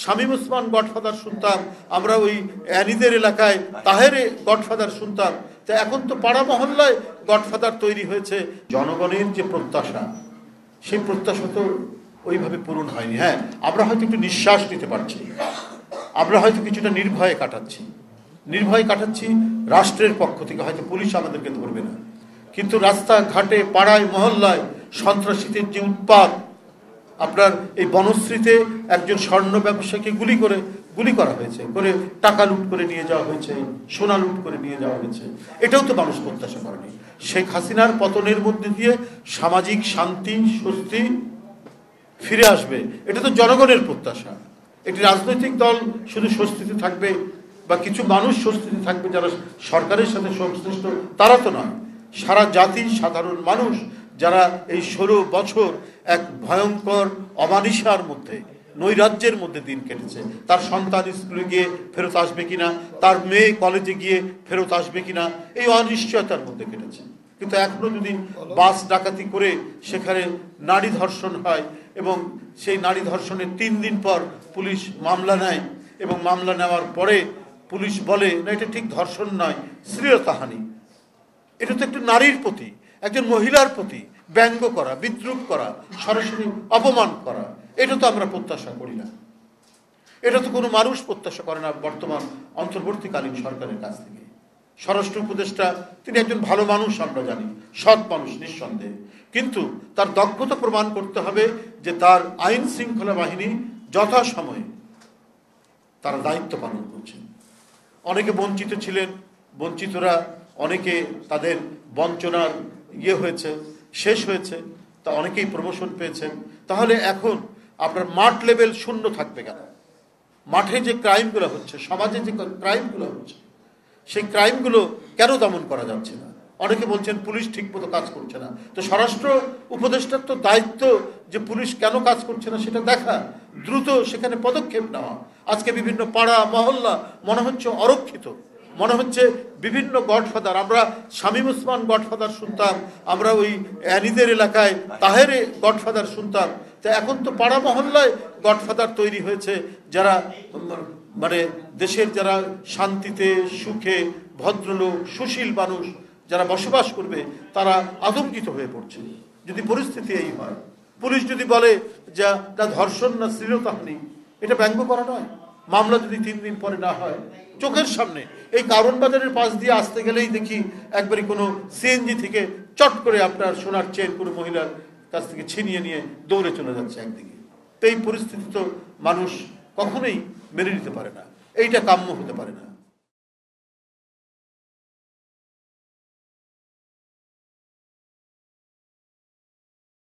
Shamim Osman godfather শুনতাম, আমরা ওই অ্যানিদের এলাকায় তাহেরে গডফাদার শুনতাম, তা এখন তো পাড়া মহল্লায় গডফাদার তৈরি হয়েছে। জনগণের যে প্রত্যাশা, সেই প্রত্যাশা তো ওইভাবে পূরণ হয়নি। হ্যাঁ, আমরা হয়তো একটু নিঃশ্বাস নিতে পারছি, আমরা হয়তো কিছুটা নির্ভয়ে কাটাচ্ছি রাষ্ট্রের পক্ষ থেকে, হয়তো পুলিশ আমাদেরকে ধরবে না, কিন্তু রাস্তাঘাটে পাড়ায় মহল্লায় সন্ত্রাসীদের যে উৎপাত, আপনার এই বনশ্রীতে একজন স্বর্ণ ব্যবসায়ীকে গুলি করা হয়েছে, করে টাকা লুট করে নিয়ে যাওয়া হয়েছে, সোনা লুট করে নিয়ে যাওয়া হয়েছে, এটাও তো মানুষ প্রত্যাশা করেনি। শেখ হাসিনার পতনের মধ্যে দিয়ে সামাজিক শান্তি স্বস্তি ফিরে আসবে, এটা তো জনগণের প্রত্যাশা। একটি রাজনৈতিক দল শুধু স্বস্তিতে থাকবে বা কিছু মানুষ স্বস্তিতে থাকবে যারা সরকারের সাথে সংশ্লিষ্ট, তারা তো নয়। সারা জাতি, সাধারণ মানুষ যারা এই 16 বছর এক ভয়ঙ্কর অমানিসার মধ্যে, নৈরাজ্যের মধ্যে দিন কেটেছে, তার সন্তান স্কুলে গিয়ে ফেরত আসবে কিনা, তার মেয়ে কলেজে গিয়ে ফেরত আসবে কিনা, এই অনিশ্চয়তার মধ্যে কেটেছে। কিন্তু এখনো যদি বাস ডাকাতি করে সেখানে নারী ধর্ষণ হয় এবং সেই নারী ধর্ষণের 3 দিন পর পুলিশ মামলা নেয় এবং মামলা নেওয়ার পরে পুলিশ বলে না, এটা ঠিক ধর্ষণ নয়, শ্লীলতাহানি, এটা তো একটু নারীর প্রতি, একজন মহিলার প্রতি ব্যঙ্গ করা, বিদ্রুপ করা, সরাসরি অপমান করা, এটা তো আমরা প্রত্যাশা করি না। এটা তো কোনো মানুষ প্রত্যাশা করে না বর্তমান অন্তর্বর্তীকালীন সরকারের কাছ থেকে। স্বরাষ্ট্র উপদেষ্টা তিনি একজন ভালো মানুষ, আমরা জানি, সৎ মানুষ নিঃসন্দেহে, কিন্তু তার দক্ষতা প্রমাণ করতে হবে যে তার আইন শৃঙ্খলা বাহিনী যথাসময়ে তারা দায়িত্ব পালন করছেন। অনেকে বঞ্চিত ছিলেন, বঞ্চিতরা অনেকে তাদের বঞ্চনার হয়েছে, শেষ হয়েছে, তা অনেকেই প্রমোশন পেয়েছেন। তাহলে এখন আপনার মাঠ লেভেল শূন্য থাকবে কেন? মাঠে যে ক্রাইমগুলো হচ্ছে, সমাজে যে ক্রাইমগুলো হচ্ছে, সেই ক্রাইমগুলো কেন দমন করা যাচ্ছে না? অনেকে বলছেন পুলিশ ঠিক মতো কাজ করছে না। তো স্বরাষ্ট্র উপদেষ্টার তো দায়িত্ব যে পুলিশ কেন কাজ করছে না সেটা দেখা, দ্রুত সেখানে পদক্ষেপ নেওয়া। আজকে বিভিন্ন পাড়া মহল্লা মনে হচ্ছে অরক্ষিত, মনে হচ্ছে বিভিন্ন গডফাদার, আমরা শামীম ওসমান গডফাদার শুনতাম, আমরা ওই অ্যানিদের এলাকায় তাহেরে গডফাদার শুনতাম, তা এখন তো পাড়া মহল্লায় গডফাদার তৈরি হয়েছে, যারা মানে দেশের যারা শান্তিতে সুখে ভদ্রলোক সুশীল মানুষ যারা বসবাস করবে তারা আতঙ্কিত হয়ে পড়ছে। যদি পরিস্থিতি এই হয়, পুলিশ যদি বলে যে তা ধর্ষণ না শ্লীলতাহানি, এটা ব্যঙ্গ করা নয়। মামলা যদি 3 দিন পরে না হয়, চোখের সামনে এই কারণ বাজারের পাশ দিয়ে আসতে গেলেই দেখি একবারই কোনো সিএনজি থেকে চট করে আপনার সোনার চেন কোনো মহিলার কাছ থেকে ছিনিয়ে নিয়ে দৌড়ে চলে যাচ্ছে একদিকে। তো এই পরিস্থিতি তো মানুষ কখনোই মেনে নিতে পারে না, এইটা কাম্য হতে পারে না।